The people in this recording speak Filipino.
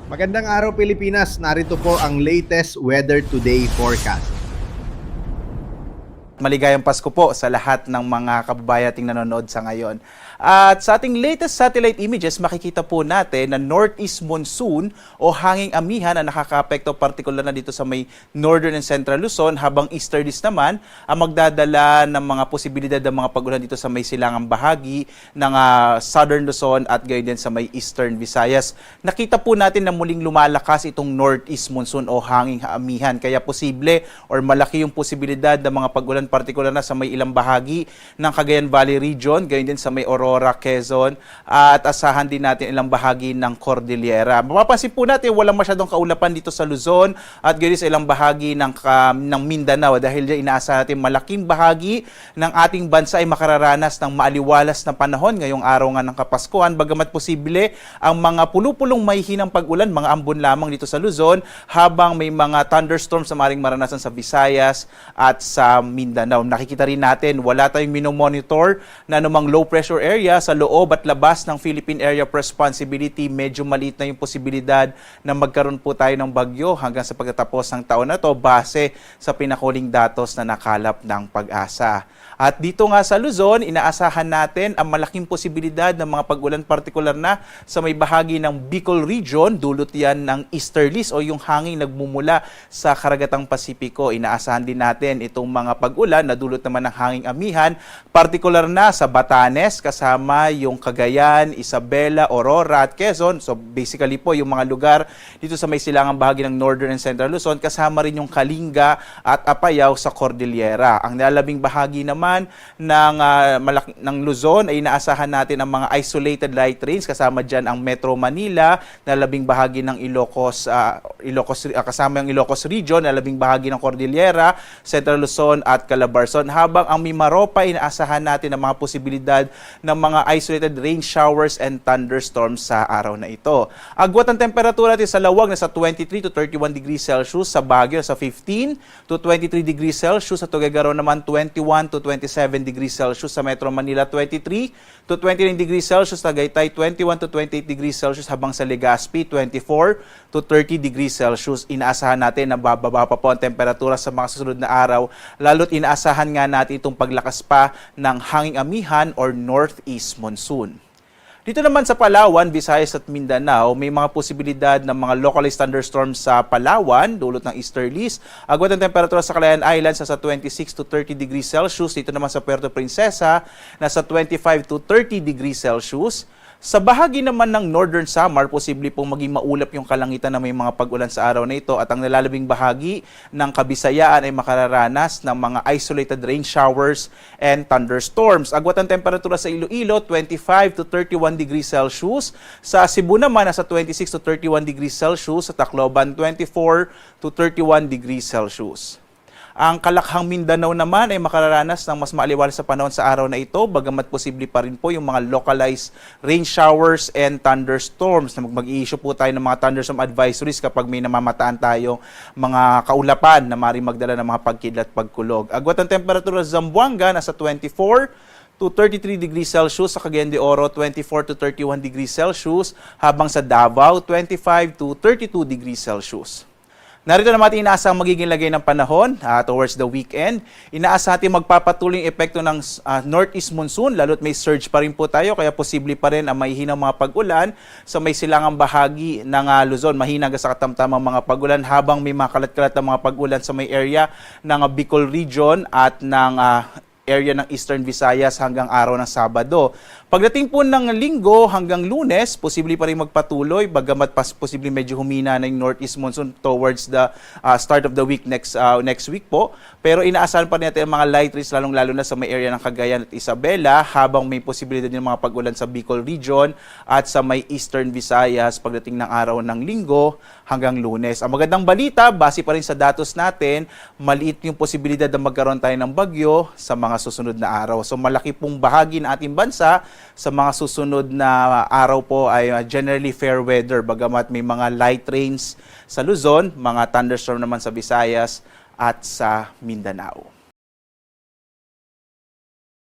Magandang araw Pilipinas, narito po ang latest Weather Today forecast. Maligayang Pasko po sa lahat ng mga kababayan ating nanonood sa ngayon. At sa ating latest satellite images, makikita po natin na northeast monsoon o hanging amihan na nakakaapekto partikular na dito sa may northern and central Luzon, habang easterlies naman ang magdadala ng mga posibilidad ng mga pag-ulan dito sa may silangang bahagi ng southern Luzon at gayon din sa may eastern Visayas. Nakita po natin na muling lumalakas itong northeast monsoon o hanging amihan, kaya posible or malaki yung posibilidad ng mga pag-ulan partikular na sa may ilang bahagi ng Cagayan Valley region, gayon din sa may Aurora, Quezon, at asahan din natin ilang bahagi ng Cordillera. Mapapansin po natin walang masyadong kaulapan dito sa Luzon at gayon sa ilang bahagi ng Mindanao, dahil dyan inaasahan natin malaking bahagi ng ating bansa ay makararanas ng maaliwalas na panahon ngayong araw nga ng Kapaskuhan, bagamat posible ang mga pulupulong mahihinang pag-ulan, mga ambon lamang dito sa Luzon, habang may mga thunderstorms na maaaring maranasan sa Visayas at sa Mindanao. Nakikita rin natin, wala tayong minomonitor na anumang low pressure area sa loob at labas ng Philippine Area of Responsibility. Medyo maliit na yung posibilidad na magkaroon po tayo ng bagyo hanggang sa pagtatapos ng taon na to base sa pinakuling datos na nakalap ng Pag-asa. At dito nga sa Luzon, inaasahan natin ang malaking posibilidad ng mga pag-ulan partikular na sa may bahagi ng Bicol region. Dulot yan ng easterlies o yung hangin nagmumula sa karagatang Pasipiko. Inaasahan din natin itong mga pag-ulan na dulot naman ng hanging amihan, partikular na sa Batanes, kasama yung Cagayan, Isabela, Aurora at Quezon. So basically po yung mga lugar dito sa may silangang bahagi ng Northern and Central Luzon, kasama rin yung Kalinga at Apayao sa Cordillera. Ang nilalabing bahagi naman ng Luzon ay inaasahan natin ang mga isolated light rains, kasama dyan ang Metro Manila, nilalabing bahagi ng Ilocos, kasama yung Ilocos region, nilalabing bahagi ng Cordillera, Central Luzon at Calabarzon, habang ang Mimaropa inaasahan natin ang mga posibilidad ng mga isolated rain showers and thunderstorms sa araw na ito. Agwat ang temperatura natin sa Lawag na sa 23 to 31 degrees Celsius, sa Baguio sa 15 to 23 degrees Celsius, sa Tuguegarao naman 21 to 27 degrees Celsius, sa Metro Manila 23 to 29 degrees Celsius, Tagaytay 21 to 28 degrees Celsius, habang sa Legazpi 24 to 30 degrees Celsius. Inaasahan natin na bababa pa po ang temperatura sa mga susunod na araw, lalo't inaasahan nga natin itong paglakas pa ng hanging amihan or northeast monsoon. Dito naman sa Palawan, Visayas at Mindanao, may mga posibilidad ng mga localized thunderstorms sa Palawan, dulot ng easterlies. Agwat ang temperatura sa Calayan Islands sa 26 to 30 degrees Celsius. Dito naman sa Puerto Princesa, nasa 25 to 30 degrees Celsius. Sa bahagi naman ng Northern Samar, posible pong maging maulap yung kalangitan na may mga pag-ulan sa araw na ito, at ang nalalabing bahagi ng Kabisayaan ay makararanas ng mga isolated rain showers and thunderstorms. Agwat ang temperatura sa Iloilo, 25 to 31 degrees Celsius. Sa Cebu naman, nasa 26 to 31 degrees Celsius. Sa Tacloban, 24 to 31 degrees Celsius. Ang Kalakhang Mindanao naman ay makararanas ng mas maaliwalas sa panahon sa araw na ito, bagamat posible pa rin po yung mga localized rain showers and thunderstorms. Mag-i-issue po tayo ng mga thunderstorm advisories kapag may namamataan tayong mga kaulapan na maaaring magdala ng mga pagkidlat at pagkulog. Agwat ang temperatura sa Zamboanga, nasa 24 to 33 degrees Celsius, sa Cagayan de Oro 24 to 31 degrees Celsius, habang sa Davao 25 to 32 degrees Celsius. Narito naman ating inaasahang magiging lagay ng panahon towards the weekend. Inaasahan natin magpapatuloy yung epekto ng northeast monsoon, lalo't may surge pa rin po tayo, kaya posible pa rin ang mahihinang mga pag-ulan sa may silangang bahagi ng Luzon. Mahina hanggang sa katamtamang mga pag-ulan, habang may mga kalat-kalat na mga pag-ulan sa may area ng Bicol region at ng area ng Eastern Visayas hanggang araw ng Sabado. Pagdating po ng Linggo hanggang Lunes, posible pa rin magpatuloy, bagamat posible medyo humina na yung northeast monsoon towards the start of the week next week po. Pero inaasahan pa rin natin ang mga light rains, lalong-lalo na sa may area ng Cagayan at Isabela, habang may posibilidad din mga pag-ulan sa Bicol region at sa may Eastern Visayas pagdating ng araw ng Linggo hanggang Lunes. Ang magandang balita, base pa rin sa datos natin, maliit yung posibilidad na magkaroon tayo ng bagyo sa mga susunod na araw. So malaki pong bahagi ng ating bansa sa mga susunod na araw po ay generally fair weather, bagamat may mga light rains sa Luzon, mga thunderstorm naman sa Visayas at sa Mindanao.